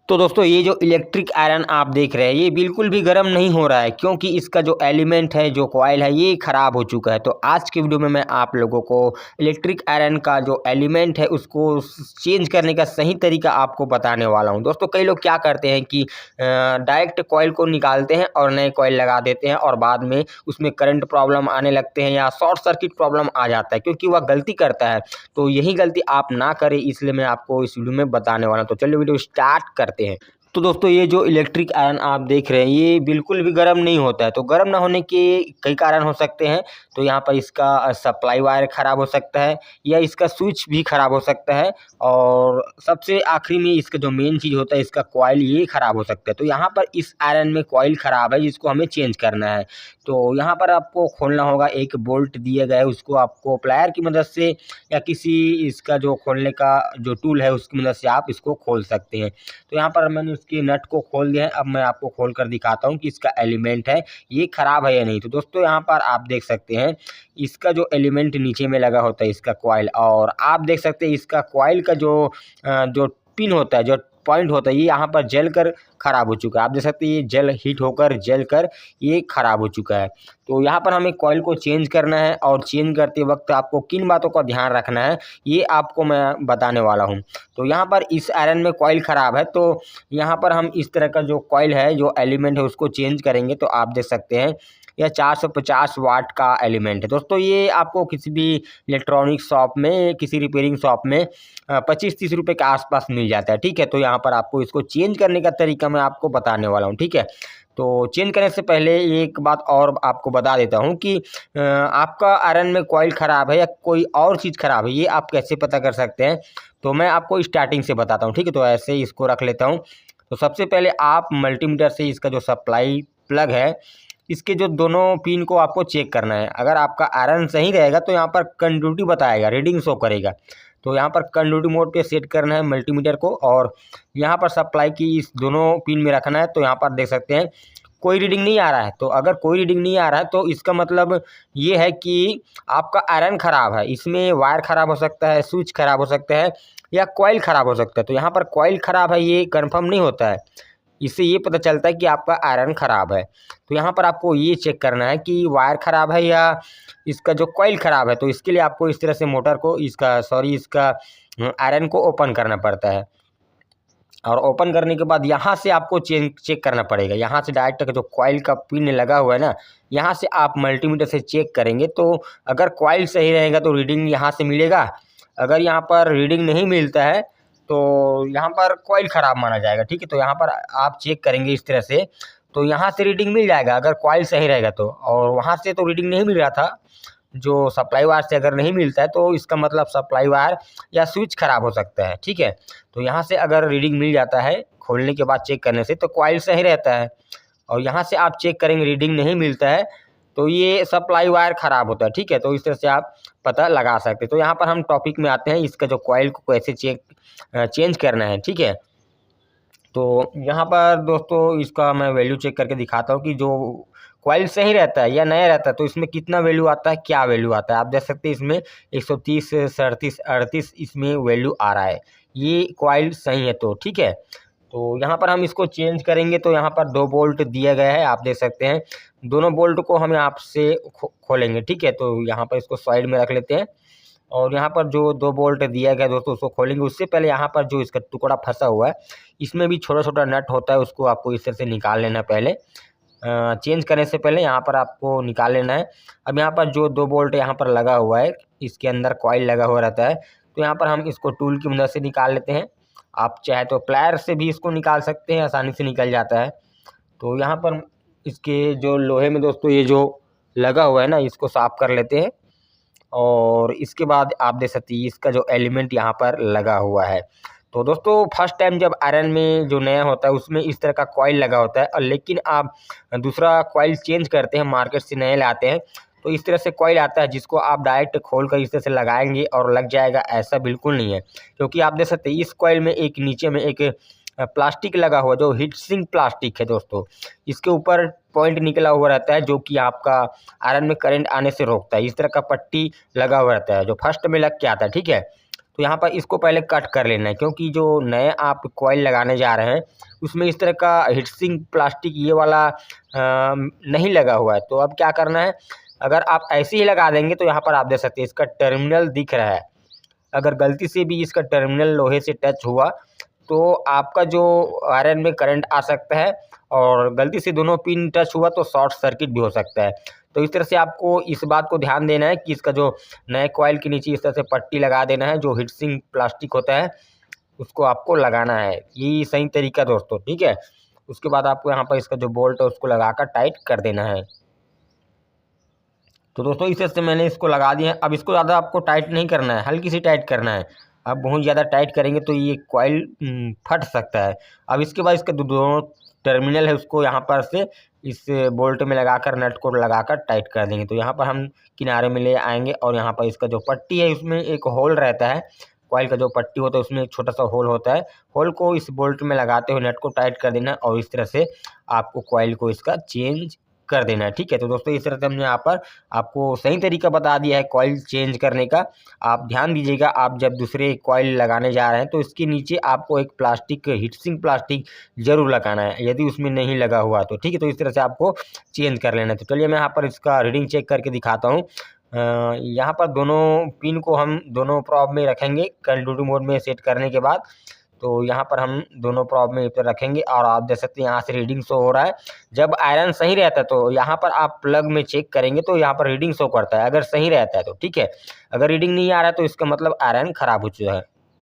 तो दोस्तों ये जो इलेक्ट्रिक आयरन आप देख रहे हैं ये बिल्कुल भी गर्म नहीं हो रहा है, क्योंकि इसका जो एलिमेंट है, जो कॉइल है, ये ख़राब हो चुका है। तो आज के वीडियो में मैं आप लोगों को इलेक्ट्रिक आयरन का जो एलिमेंट है उसको चेंज करने का सही तरीका आपको बताने वाला हूं। दोस्तों कई लोग क्या करते हैं कि डायरेक्ट कॉइल को निकालते हैं और नए कॉइल लगा देते हैं और बाद में उसमें करंट प्रॉब्लम आने लगते हैं या शॉर्ट सर्किट प्रॉब्लम आ जाता है, क्योंकि वह गलती करता है। तो यही गलती आप ना करें, इसलिए मैं आपको इस वीडियो में बताने वाला हूं। तो चलिए वीडियो स्टार्ट करते हैं। तो दोस्तों ये जो इलेक्ट्रिक आयरन आप देख रहे हैं ये बिल्कुल भी गर्म नहीं होता है। तो गर्म ना होने के कई कारण हो सकते हैं। तो यहाँ पर इसका सप्लाई वायर ख़राब हो सकता है या इसका स्विच भी ख़राब हो सकता है, और सबसे आखिरी में इसका जो मेन चीज़ होता है इसका कॉइल ये ख़राब हो सकता है। तो यहाँ पर इस आयरन में कॉइल ख़राब है जिसको हमें चेंज करना है। तो यहाँ पर आपको खोलना होगा, एक बोल्ट दिया गया है, उसको आपको प्लायर की मदद से या किसी इसका जो खोलने का जो टूल है उसकी मदद से आप इसको खोल सकते हैं। तो यहाँ पर मैंने इसके नट को खोल दिया है। अब मैं आपको खोल कर दिखाता हूँ कि इसका एलिमेंट है ये ख़राब है या नहीं। तो दोस्तों यहाँ पर आप देख सकते हैं इसका जो एलिमेंट नीचे में लगा होता है इसका कॉइल, और आप देख सकते हैं इसका कॉइल का जो पिन होता है, जो पॉइंट होता है, ये यहाँ पर जल कर ख़राब हो चुका है। आप देख सकते हैं ये जल हीट होकर जल कर ये ख़राब हो चुका है। तो यहाँ पर हमें कॉइल को चेंज करना है, और चेंज करते वक्त आपको किन बातों का ध्यान रखना है ये आपको मैं बताने वाला हूँ। तो यहाँ पर इस आयरन में कॉइल ख़राब है, तो यहाँ पर हम इस तरह का जो कॉइल है, जो एलिमेंट है, उसको चेंज करेंगे। तो आप देख सकते हैं यह 450 वाट का एलिमेंट है। दोस्तों ये आपको किसी भी इलेक्ट्रॉनिक शॉप में, किसी रिपेयरिंग शॉप में 25-30 रुपये के आसपास मिल जाता है। ठीक है, तो यहाँ पर आपको इसको चेंज करने का तरीका मैं आपको बताने वाला हूँ। ठीक है, तो चेंज करने से पहले एक बात और आपको बता देता हूँ कि आपका आयरन में कॉइल ख़राब है या कोई और चीज़ ख़राब है, ये आप कैसे पता कर सकते हैं। तो मैं आपको स्टार्टिंग से बताता हूँ। ठीक है, तो ऐसे ही इसको रख लेता हूँ। तो सबसे पहले आप मल्टीमीटर से इसका जो सप्लाई प्लग है, इसके जो दोनों पिन को आपको चेक करना है। अगर आपका आयरन सही रहेगा तो यहाँ पर कंटिन्यूटी बताएगा, रीडिंग शो करेगा। तो यहाँ पर कंटिन्यूटी मोड पे सेट करना है मल्टीमीटर को, और यहाँ पर सप्लाई की इस दोनों पिन में रखना है। तो यहाँ पर देख सकते हैं कोई रीडिंग नहीं आ रहा है। तो अगर कोई रीडिंग नहीं आ रहा है तो इसका मतलब ये है कि आपका आयरन ख़राब है। इसमें वायर ख़राब हो सकता है, स्विच ख़राब हो सकता है या कॉइल ख़राब हो सकता है। तो यहाँ पर कॉइल ख़राब है ये कन्फर्म नहीं होता है, इससे ये पता चलता है कि आपका आयरन ख़राब है। तो यहाँ पर आपको ये चेक करना है कि वायर ख़राब है या इसका जो कॉइल ख़राब है। तो इसके लिए आपको इस तरह से मोटर को इसका आयरन को ओपन करना पड़ता है, और ओपन करने के बाद यहाँ से आपको चेक करना पड़ेगा। यहाँ से डायरेक्ट जो कॉइल का पिन लगा हुआ है ना, यहाँ से आप मल्टीमीटर से चेक करेंगे। तो अगर कॉइल सही रहेगा तो रीडिंग यहाँ से मिलेगा। अगर यहाँ पर रीडिंग नहीं मिलता है तो यहाँ पर कॉइल ख़राब माना जाएगा। ठीक है, तो यहाँ पर आप चेक करेंगे इस तरह से, तो यहाँ से रीडिंग मिल जाएगा अगर कॉइल सही रहेगा तो। और वहाँ से तो रीडिंग नहीं मिल रहा था, जो सप्लाई वायर से अगर नहीं मिलता है तो इसका मतलब सप्लाई वायर या स्विच ख़राब हो सकता है। ठीक है, तो यहाँ से अगर रीडिंग मिल जाता है खोलने के बाद चेक करने से तो कॉइल सही रहता है, और यहाँ से आप चेक करेंगे रीडिंग नहीं मिलता है तो ये सप्लाई वायर ख़राब होता है। ठीक है, तो इस तरह से आप पता लगा सकते हैं। तो यहाँ पर हम टॉपिक में आते हैं, इसका जो कॉइल को कैसे चेंज करना है। ठीक है, तो यहाँ पर दोस्तों इसका मैं वैल्यू चेक करके दिखाता हूँ कि जो कॉइल सही रहता है या नया रहता है तो इसमें कितना वैल्यू आता है, क्या वैल्यू आता है। आप देख सकते हैं इसमें 130, 37, 38 इसमें वैल्यू आ रहा है। ये कॉइल सही है। तो ठीक है, तो यहाँ पर हम इसको चेंज करेंगे। तो यहाँ पर 2 बोल्ट दिया गया है, आप देख सकते हैं। दोनों बोल्ट को हम यहाँ से खोलेंगे। ठीक है, तो यहाँ पर इसको साइड में रख लेते हैं, और यहाँ पर जो 2 बोल्ट दिया गया दोस्तों उसको खोलेंगे। उससे पहले यहाँ पर जो इसका टुकड़ा फंसा हुआ है, इसमें भी छोटा-छोटा नट होता है, उसको आपको इस तरह से निकाल लेना है पहले। चेंज करने से पहले यहाँ पर आपको निकाल लेना है। अब यहाँ पर जो 2 बोल्ट यहाँ पर लगा हुआ है, इसके अंदर कॉइल लगा हुआ रहता है। तो यहाँ पर हम इसको टूल की मदद से निकाल लेते हैं। आप चाहे तो प्लायर से भी इसको निकाल सकते हैं, आसानी से निकल जाता है। तो यहाँ पर इसके जो लोहे में दोस्तों ये जो लगा हुआ है ना, इसको साफ़ कर लेते हैं। और इसके बाद आप देख सकते हैं इसका जो एलिमेंट यहाँ पर लगा हुआ है। तो दोस्तों फर्स्ट टाइम जब आयरन में जो नया होता है उसमें इस तरह का कॉइल लगा होता है, और लेकिन आप दूसरा कॉइल चेंज करते हैं, मार्केट से नए लाते हैं, तो इस तरह से कॉइल आता है जिसको आप डायरेक्ट खोल कर इस तरह से लगाएंगे और लग जाएगा, ऐसा बिल्कुल नहीं है। क्योंकि आप देख सकते हैं इस कॉइल में एक नीचे में एक प्लास्टिक लगा हुआ जो हीट सिंक प्लास्टिक है दोस्तों। इसके ऊपर पॉइंट निकला हुआ रहता है जो कि आपका आयरन में करंट आने से रोकता है। इस तरह का पट्टी लगा हुआ रहता है जो फर्स्ट में लग के आता है। ठीक है, तो यहाँ पर इसको पहले कट कर लेना है, क्योंकि जो नए आप कॉइल लगाने जा रहे हैं उसमें इस तरह का हीट सिंक प्लास्टिक ये वाला नहीं लगा हुआ है। तो अब क्या करना है, अगर आप ऐसे ही लगा देंगे तो यहाँ पर आप देख सकते हैं इसका टर्मिनल दिख रहा है। अगर गलती से भी इसका टर्मिनल लोहे से टच हुआ तो आपका जो आयरन में करंट आ सकता है, और गलती से दोनों पिन टच हुआ तो शॉर्ट सर्किट भी हो सकता है। तो इस तरह से आपको इस बात को ध्यान देना है कि इसका जो नए कॉइल के नीचे इस तरह से पट्टी लगा देना है, जो हीट सिंक प्लास्टिक होता है उसको आपको लगाना है। यही सही तरीका दोस्तों, ठीक है। उसके बाद आपको यहाँ पर इसका जो बोल्ट है उसको लगाकर टाइट कर देना है। तो दोस्तों इस तरह से मैंने इसको लगा दिया है। अब इसको ज़्यादा आपको टाइट नहीं करना है, हल्की सी टाइट करना है। अब बहुत ज़्यादा टाइट करेंगे तो ये कॉइल फट सकता है। अब इसके बाद इसका दोनों टर्मिनल है उसको यहाँ पर से इस बोल्ट में लगाकर नट को लगाकर टाइट कर देंगे। तो यहाँ पर हम किनारे में ले आएंगे और यहाँ पर इसका जो पट्टी है उसमें एक होल रहता है, कॉइल का जो पट्टी होता है उसमें एक छोटा सा होल होता है। होल को इस बोल्ट में लगाते हुए नट को टाइट कर देना और इस तरह से आपको कॉइल को इसका चेंज कर देना है, ठीक है। तो दोस्तों इस तरह से हमने यहाँ पर आपको सही तरीका बता दिया है कॉइल चेंज करने का। आप ध्यान दीजिएगा, आप जब दूसरे कॉइल लगाने जा रहे हैं तो इसके नीचे आपको एक प्लास्टिक हीट सिंक प्लास्टिक जरूर लगाना है, यदि उसमें नहीं लगा हुआ तो, ठीक है। तो इस तरह से आपको चेंज कर लेना है। तो चलिए मैं यहाँ पर इसका रीडिंग चेक करके दिखाता हूँ। यहाँ पर दोनों पिन को हम दोनों प्रॉब में रखेंगे कंटिन्यू मोड में सेट करने के बाद। तो यहाँ पर हम दोनों प्रॉब में इधर रखेंगे और आप देख सकते हैं यहाँ से रीडिंग शो हो रहा है। जब आयरन सही रहता है तो यहाँ पर आप प्लग में चेक करेंगे तो यहाँ पर रीडिंग शो करता है, अगर सही रहता है तो, ठीक है। अगर रीडिंग नहीं आ रहा है तो इसका मतलब आयरन खराब हो चुका है।